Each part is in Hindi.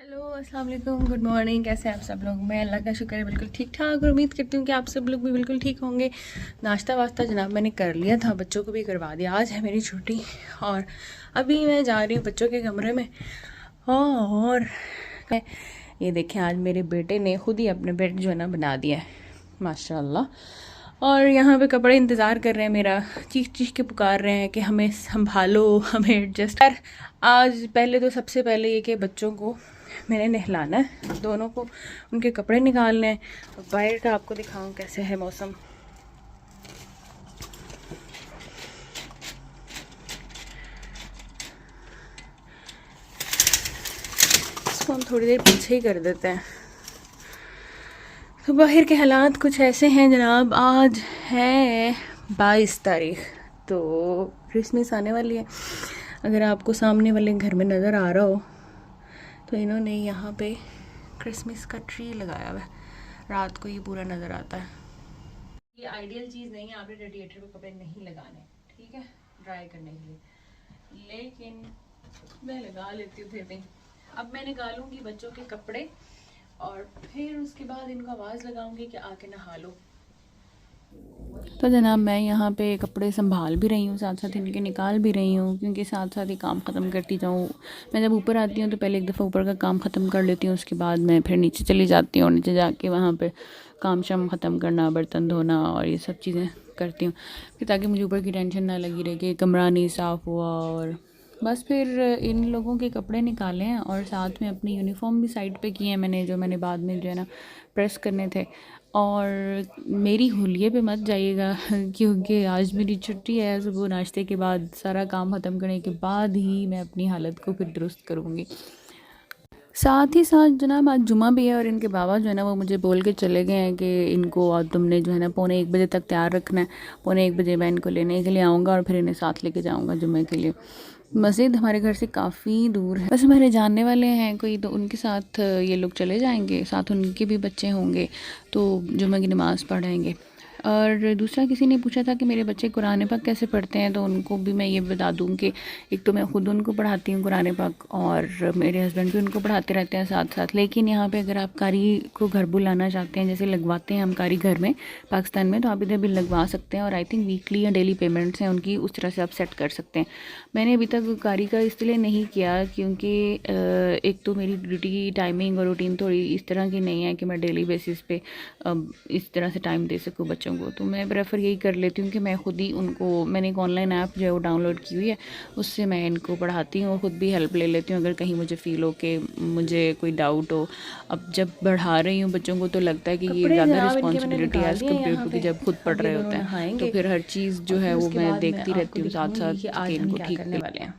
हेलो अस्सलाम वालेकुम, गुड मॉर्निंग। कैसे हैं आप सब लोग? मैं अल्लाह का शुक्र है बिल्कुल ठीक ठाक और उम्मीद करती हूँ कि आप सब लोग भी बिल्कुल ठीक होंगे। नाश्ता वास्ता जनाब मैंने कर लिया था, बच्चों को भी करवा दिया। आज है मेरी छुट्टी और अभी मैं जा रही हूँ बच्चों के कमरे में। और ये देखें, आज मेरे बेटे ने खुद ही अपने बेड जो है ना बना दिया है, माशाल्लाह। और यहाँ पे कपड़े इंतज़ार कर रहे हैं मेरा, चीख चीख के पुकार रहे हैं कि हमें संभालो, हमें एडजस्ट कर। आज पहले तो सबसे पहले ये कि बच्चों को मैंने नहलाना है, दोनों को उनके कपड़े निकालने हैं। और बाहर का आपको दिखाऊं कैसे है मौसम। इसको हम थोड़ी देर पीछे ही कर देते हैं। तो बाहर के हालात कुछ ऐसे हैं जनाब। आज है 22 तारीख, तो क्रिसमस आने वाली है। अगर आपको सामने वाले घर में नज़र आ रहा हो तो इन्होंने यहाँ पे क्रिसमस का ट्री लगाया हुआ है, रात को ये पूरा नज़र आता है। ये आइडियल चीज़ नहीं है, आपने रेडिएटर पे कपड़े नहीं लगाने, ठीक है, ड्राई करने के लिए, लेकिन मैं लगा लेती हूँ फिर भी। अब मैं निकालूंगी बच्चों के कपड़े और फिर उसके बाद इनको आवाज़ लगाऊंगी कि आके नहा लो। तो जनाब मैं यहाँ पे कपड़े संभाल भी रही हूँ, साथ साथ इनके निकाल भी रही हूँ, क्योंकि साथ साथ ही काम ख़त्म करती जाऊँ। मैं जब ऊपर आती हूँ तो पहले एक दफ़ा ऊपर का काम ख़त्म कर लेती हूँ, उसके बाद मैं फिर नीचे चली जाती हूँ। नीचे जाके वहाँ पे काम शाम ख़त्म करना, बर्तन धोना और ये सब चीज़ें करती हूँ, कि ताकि मुझे ऊपर की टेंशन ना लगी रहे कि कमरा नहीं साफ़ हुआ। और बस फिर इन लोगों के कपड़े निकाले हैं और साथ में अपनी यूनिफॉर्म भी साइड पे की है मैंने, जो मैंने बाद में जो है ना प्रेस करने थे। और मेरी हुलिये पे मत जाइएगा क्योंकि आज मेरी छुट्टी है। सुबह नाश्ते के बाद सारा काम ख़त्म करने के बाद ही मैं अपनी हालत को फिर दुरुस्त करूँगी। साथ ही साथ जनाब आज जुमा भी है और इनके बाबा जो है ना वो मुझे बोल के चले गए हैं कि इनको और तुमने जो है ना 12:45 तक तैयार रखना है। 12:45 मैं इनको लेने के लिए आऊँगा और फिर इन्हें साथ लेके जाऊँगा जुमे के लिए। मस्जिद हमारे घर से काफ़ी दूर है, बस हमारे जानने वाले हैं कोई, तो उनके साथ ये लोग चले जाएंगे, साथ उनके भी बच्चे होंगे तो जुमे की नमाज़ पढ़ेंगे। और दूसरा किसी ने पूछा था कि मेरे बच्चे कुरान पाक कैसे पढ़ते हैं, तो उनको भी मैं ये बता दूं कि एक तो मैं ख़ुद उनको पढ़ाती हूँ कुरान पाक और मेरे हस्बैंड भी उनको पढ़ाते रहते हैं साथ साथ। लेकिन यहाँ पे अगर आप कारी को घर बुलाना चाहते हैं, जैसे लगवाते हैं हम कारी घर में पाकिस्तान में, तो आप इधर भी लगवा सकते हैं। और आई थिंक वीकली या डेली पेमेंट्स हैं उनकी, उस तरह से आप सेट कर सकते हैं। मैंने अभी तक कारी का इसलिए नहीं किया क्योंकि एक तो मेरी ड्यूटी टाइमिंग और रूटीन थोड़ी इस तरह की नहीं है कि मैं डेली बेसिस पे इस तरह से टाइम दे सकूँ बच्चों को। तो मैं प्रेफर यही कर लेती हूँ कि मैं खुद ही उनको, मैंने एक ऑनलाइन ऐप जो है वो डाउनलोड की हुई है, उससे मैं इनको पढ़ाती हूँ और ख़ुद भी हेल्प ले लेती हूँ अगर कहीं मुझे फ़ील हो कि मुझे कोई डाउट हो। अब जब बढ़ा रही हूँ बच्चों को तो लगता है कि ये ज़्यादा रिस्पॉन्सिबिलिटी एज़ कम्पेयर टू कि जब खुद पढ़ रहे होते हैं, तो फिर हर चीज़ जो है वो मैं देखती रहती हूँ साथ साथ कि इनको ठीक करने वाले हैं।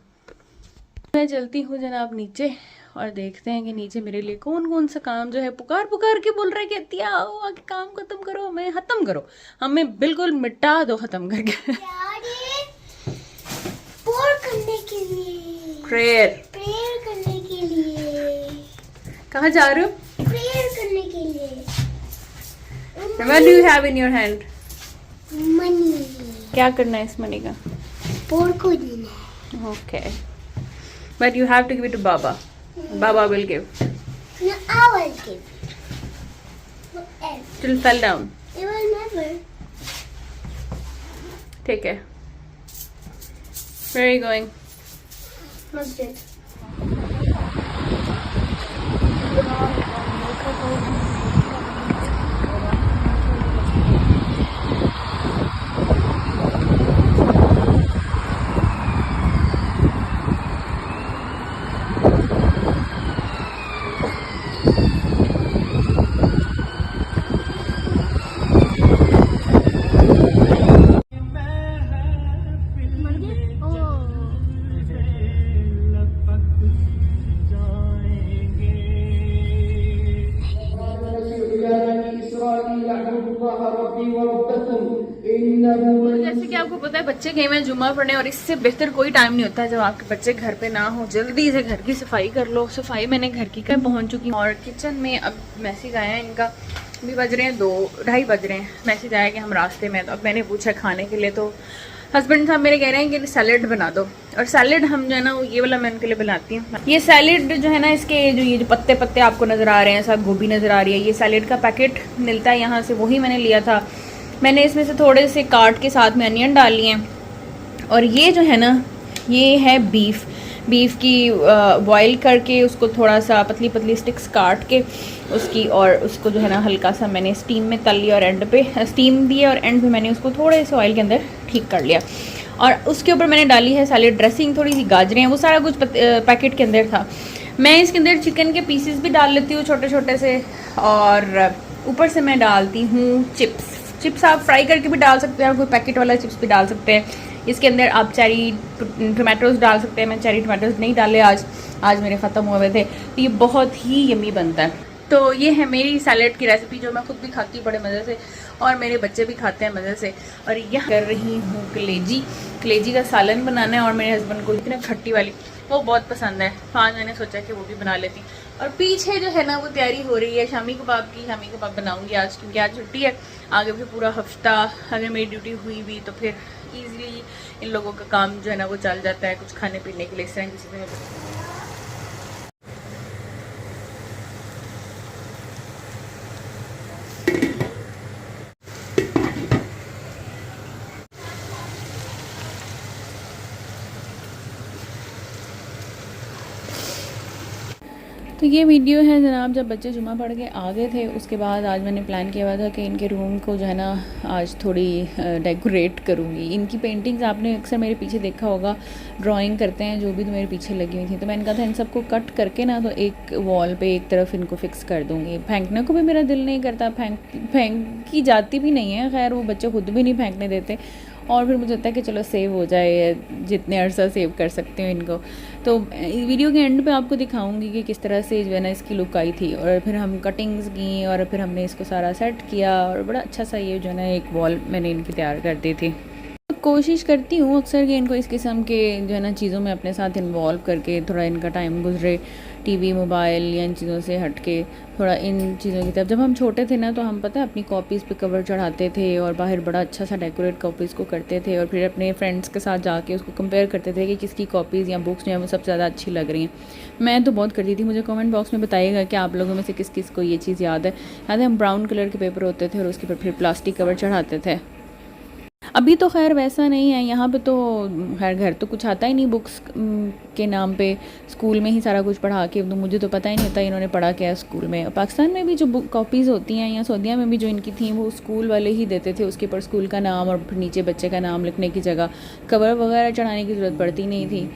मैं चलती हूँ जनाब नीचे और देखते हैं कि नीचे मेरे लिए कौन कौन सा काम जो है पुकार पुकार के बोल रहे हैं कि अतिया आओ आके काम खत्म करो, मैं खत्म करो, हमें बिल्कुल मिटा दो खत्म करके। करने के लिए प्रेयर करने के लिए कहाँ जा रहे हो? प्रेयर करने के लिए। What do you have in your hand? Money. क्या करना है इस मनी का? पोर को देना है। Okay, but you have to give it to Baba. Baba will give. No, I will give. Whatever. Till fell down. It will never. ठीक है. Where are you going? Masjid. जैसे कि आपको पता है बच्चे गए हैं जुम्मा पढ़ने, और इससे बेहतर कोई टाइम नहीं होता जब आपके बच्चे घर पे ना हो। जल्दी से घर की सफाई कर लो। सफाई मैंने घर की कर पहुंच चुकी हूँ और किचन में अब मैसेज आया है इनका, अभी बज रहे हैं 2-2:30 बज रहे हैं। मैसेज आया कि हम रास्ते में, तो अब मैंने पूछा खाने के लिए, तो हस्बैंड साहब मेरे कह रहे हैं कि सैलेड बना दो, और सैलेड हम जो है ना वो ये वाला मैं उनके लिए बनाती हूँ। ये सैलेड जो है ना, इसके जो पत्ते पत्ते आपको नज़र आ रहे हैं, सब गोभी नज़र आ रही है, ये सैलेड का पैकेट मिलता है यहाँ से, वही मैंने लिया था। मैंने इसमें से थोड़े से काट के साथ में अनियन डाल लिए हैं। और ये जो है ना, ये है बीफ की बॉईल करके उसको थोड़ा सा पतली पतली स्टिक्स काट के उसकी, और उसको जो है ना हल्का सा मैंने स्टीम में तल लिया, और एंड पे स्टीम दिया, और एंड पे मैंने उसको थोड़े से ऑयल के अंदर ठीक कर लिया। और उसके ऊपर मैंने डाली है सैलेड ड्रेसिंग, थोड़ी सी गाजरें, वो सारा कुछ पैकेट के अंदर था। मैं इसके अंदर चिकन के पीसेस भी डाल लेती हूँ छोटे छोटे से, और ऊपर से मैं डालती हूँ चिप्स आप फ्राई करके भी डाल सकते हैं, और कोई पैकेट वाला चिप्स भी डाल सकते हैं। इसके अंदर आप चेरी टमाटोज डाल सकते हैं। मैं चेरी टमाटोज नहीं डाले आज मेरे ख़त्म हुए थे, तो ये बहुत ही यम्मी बनता है। तो ये है मेरी सैलेड की रेसिपी, जो मैं खुद भी खाती हूँ बड़े मज़े से, और मेरे बच्चे भी खाते हैं मज़े से। और यह कर रही हूँ कलेजी का सालन बनाना है, और मेरे हस्बैंड को इतनी खट्टी वाली वो बहुत पसंद है, तो आज मैंने सोचा कि वो भी बना लेती। और पीछे जो है ना वो तैयारी हो रही है शामी कबाब की। शामी कबाब बनाऊंगी आज, क्योंकि आज छुट्टी है। आगे फिर पूरा हफ्ता अगर मेरी ड्यूटी हुई भी तो फिर ईजिली इन लोगों का काम जो है ना वो चल जाता है, कुछ खाने पीने के लिए इस तरह की चीज़ें। तो ये वीडियो है जनाब जब बच्चे जुमा पढ़ के आ गए थे, उसके बाद आज मैंने प्लान किया हुआ था कि इनके रूम को जो है ना आज थोड़ी डेकोरेट करूँगी। इनकी पेंटिंग्स आपने अक्सर मेरे पीछे देखा होगा, ड्राइंग करते हैं जो भी तो मेरे पीछे लगी हुई थी। तो मैंने कहा था इन सबको कट करके ना तो एक वॉल पे एक तरफ इनको फिक्स कर दूँगी। फेंकने को भी मेरा दिल नहीं करता, फेंकी जाती भी नहीं है, खैर वो बच्चे खुद भी नहीं फेंकने देते। और फिर मुझे लगता है कि चलो सेव हो जाए, जितने अरसा सेव कर सकते हो इनको। तो वीडियो के एंड पे आपको दिखाऊंगी कि किस तरह से जो है ना इसकी लुक आई थी। और फिर हम कटिंग्स की, और फिर हमने इसको सारा सेट किया, और बड़ा अच्छा सा ये जो है ना एक वॉल मैंने इनकी तैयार कर दी थी। कोशिश करती हूँ अक्सर कि इनको इस किस्म के जो है ना चीज़ों में अपने साथ इन्वॉल्व करके थोड़ा इनका टाइम गुजरे, टीवी मोबाइल या इन चीज़ों से हट के थोड़ा इन चीज़ों की तरफ। जब हम छोटे थे ना तो हम पता है अपनी कॉपीज़ पे कवर चढ़ाते थे, और बाहर बड़ा अच्छा सा डेकोरेट कॉपीज़ को करते थे, और फिर अपने फ्रेंड्स के साथ जाके उसको कंपेयर करते थे कि किसकी कॉपीज़ या बुक्स जो है वो सबसे ज़्यादा अच्छी लग रही हैं। मैं तो बहुत करती थी। मुझे कमेंट बॉक्स में बताइएगा कि आप लोगों में से किस किस को ये चीज़ याद है। हम ब्राउन कलर के पेपर होते थे और उसके ऊपर फिर प्लास्टिक कवर चढ़ाते थे। अभी तो खैर वैसा नहीं है यहाँ पे, तो खैर घर तो कुछ आता ही नहीं बुक्स के नाम पे, स्कूल में ही सारा कुछ पढ़ा के, तो मुझे तो पता ही नहीं होता इन्होंने पढ़ा क्या है स्कूल में। पाकिस्तान में भी जो बुक कॉपीज़ होती हैं या सऊदीया में भी जो इनकी थी वो स्कूल वाले ही देते थे, उसके ऊपर स्कूल का नाम और फिर नीचे बच्चे का नाम लिखने की जगह कवर वगैरह चढ़ाने की ज़रूरत पड़ती नहीं थी।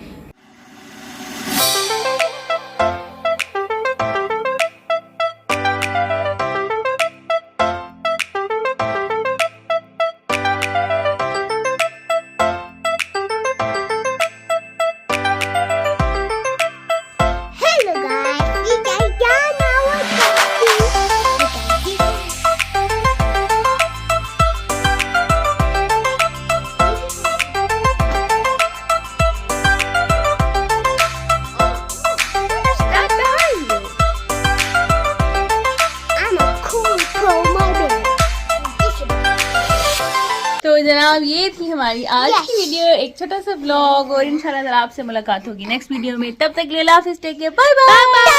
तो जनाब ये थी हमारी आज की वीडियो, एक छोटा सा ब्लॉग, और इंशाल्लाह आपसे मुलाकात होगी नेक्स्ट वीडियो में। तब तक के लिए अल्लाह हाफिज़, टेक केयर, बाय बाय।